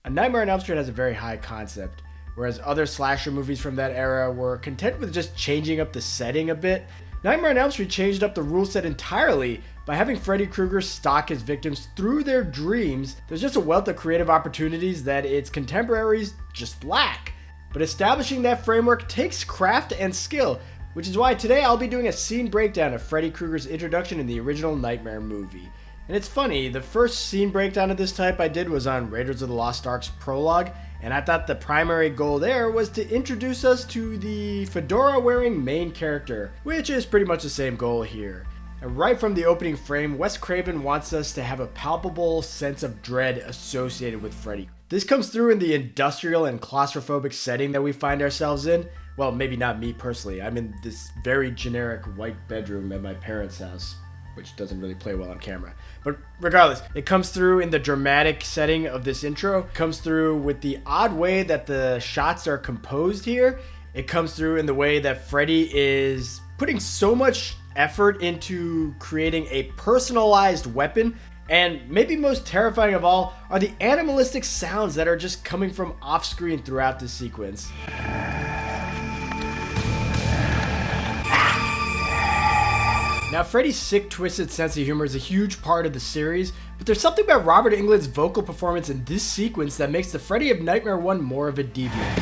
A Nightmare on Elm Street has a very high concept, whereas other slasher movies from that era were content with just changing up the setting a bit. Nightmare on Elm Street changed up the rule set entirely by having Freddy Krueger stalk his victims through their dreams. There's just a wealth of creative opportunities that its contemporaries just lack. But establishing that framework takes craft and skill, which is why today I'll be doing a scene breakdown of Freddy Krueger's introduction in the original Nightmare movie. And it's funny, the first scene breakdown of this type I did was on Raiders of the Lost Ark's prologue, and I thought the primary goal there was to introduce us to the fedora-wearing main character, which is pretty much the same goal here. And right from the opening frame, Wes Craven wants us to have a palpable sense of dread associated with Freddy. This comes through in the industrial and claustrophobic setting that we find ourselves in. Well, maybe not me personally. I'm in this very generic white bedroom at my parents' house, which doesn't really play well on camera. But regardless, it comes through in the dramatic setting of this intro. It comes through with the odd way that the shots are composed here. It comes through in the way that Freddy is putting so much effort into creating a personalized weapon. And maybe most terrifying of all are the animalistic sounds that are just coming from off-screen throughout this sequence. Now, Freddy's sick, twisted sense of humor is a huge part of the series, but there's something about Robert Englund's vocal performance in this sequence that makes the Freddy of Nightmare 1 more of a deviant.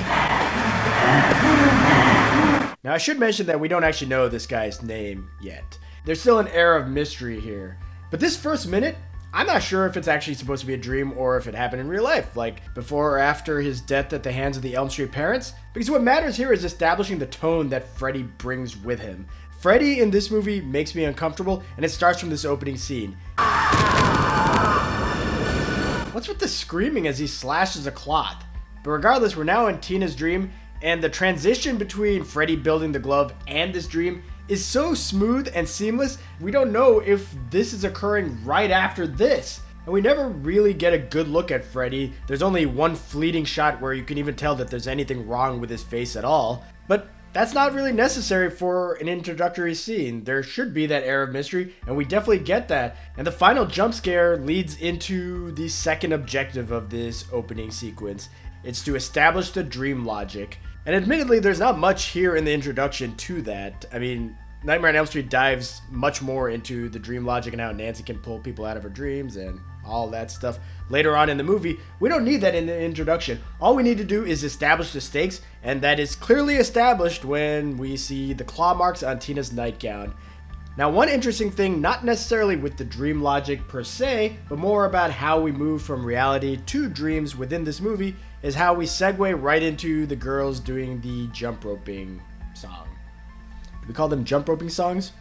Now, I should mention that we don't actually know this guy's name yet. There's still an air of mystery here. But this first minute, I'm not sure if it's actually supposed to be a dream or if it happened in real life, like before or after his death at the hands of the Elm Street parents, because what matters here is establishing the tone that Freddy brings with him. Freddy in this movie makes me uncomfortable, and it starts from this opening scene. What's with the screaming as he slashes a cloth? But regardless, we're now in Tina's dream, and the transition between Freddy building the glove and this dream is so smooth and seamless, we don't know if this is occurring right after this. And we never really get a good look at Freddy. There's only one fleeting shot where you can even tell that there's anything wrong with his face at all. But that's not really necessary for an introductory scene. There should be that air of mystery, and we definitely get that. And the final jump scare leads into the second objective of this opening sequence. It's to establish the dream logic. And admittedly, there's not much here in the introduction to that. I mean, Nightmare on Elm Street dives much more into the dream logic and how Nancy can pull people out of her dreams and all that stuff later on in the movie. We don't need that in the introduction. All we need to do is establish the stakes, and that is clearly established when we see the claw marks on Tina's nightgown. Now, one interesting thing, not necessarily with the dream logic per se, but more about how we move from reality to dreams within this movie, is how we segue right into the girls doing the jump roping song. Do we call them jump roping songs?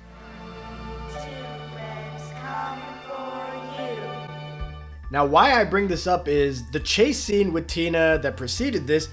Now, why I bring this up is the chase scene with Tina that preceded this,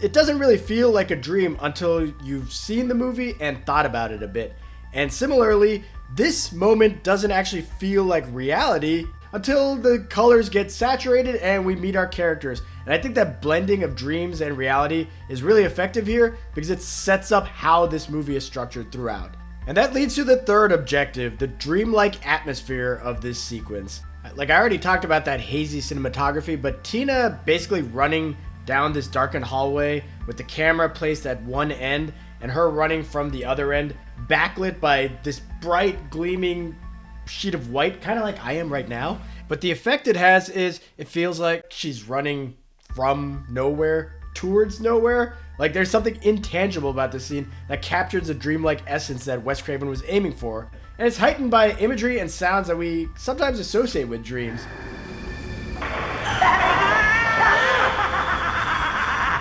it doesn't really feel like a dream until you've seen the movie and thought about it a bit. And similarly, this moment doesn't actually feel like reality until the colors get saturated and we meet our characters. And I think that blending of dreams and reality is really effective here because it sets up how this movie is structured throughout. And that leads to the third objective, the dreamlike atmosphere of this sequence. Like, I already talked about that hazy cinematography, but Tina basically running down this darkened hallway with the camera placed at one end and her running from the other end, backlit by this bright gleaming sheet of white, kind of like I am right now. But the effect it has is it feels like she's running from nowhere towards nowhere. Like, there's something intangible about this scene that captures the dreamlike essence that Wes Craven was aiming for. And it's heightened by imagery and sounds that we sometimes associate with dreams.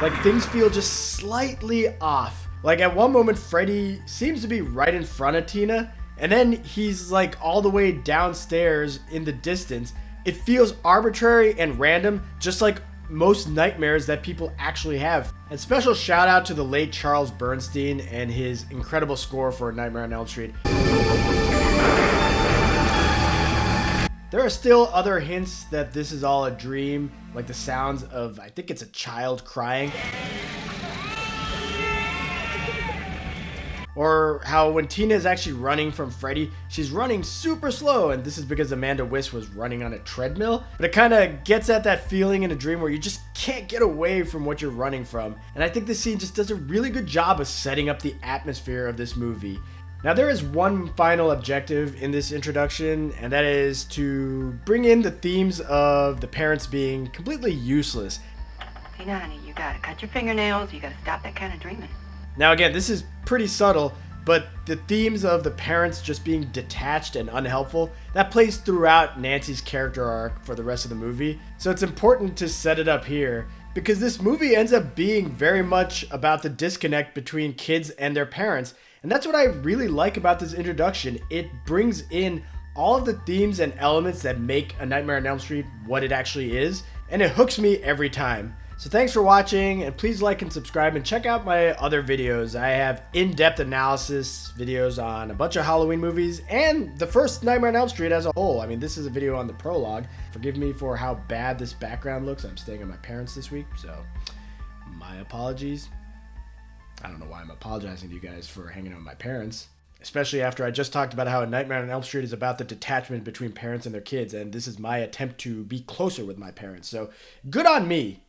Like, things feel just slightly off. Like, at one moment, Freddy seems to be right in front of Tina, and then he's like all the way downstairs in the distance. It feels arbitrary and random, just like most nightmares that people actually have. And special shout out to the late Charles Bernstein and his incredible score for Nightmare on Elm Street. There are still other hints that this is all a dream, like the sounds of, I think it's a child crying. Or how when Tina is actually running from Freddy, she's running super slow, and this is because Amanda Wyss was running on a treadmill. But it kind of gets at that feeling in a dream where you just can't get away from what you're running from. And I think this scene just does a really good job of setting up the atmosphere of this movie. Now there is one final objective in this introduction, and that is to bring in the themes of the parents being completely useless. Hey, now, honey, you gotta cut your fingernails, you gotta stop that kind of dreaming. Now again, this is pretty subtle, but the themes of the parents just being detached and unhelpful, that plays throughout Nancy's character arc for the rest of the movie. So it's important to set it up here, because this movie ends up being very much about the disconnect between kids and their parents. And that's what I really like about this introduction. It brings in all of the themes and elements that make A Nightmare on Elm Street what it actually is, and it hooks me every time. So thanks for watching, and please like and subscribe, and check out my other videos. I have in-depth analysis videos on a bunch of Halloween movies and the first Nightmare on Elm Street as a whole. I mean, this is a video on the prologue. Forgive me for how bad this background looks. I'm staying at my parents this week, so my apologies. I don't know why I'm apologizing to you guys for hanging out with my parents, especially after I just talked about how A Nightmare on Elm Street is about the detachment between parents and their kids, and this is my attempt to be closer with my parents. So good on me.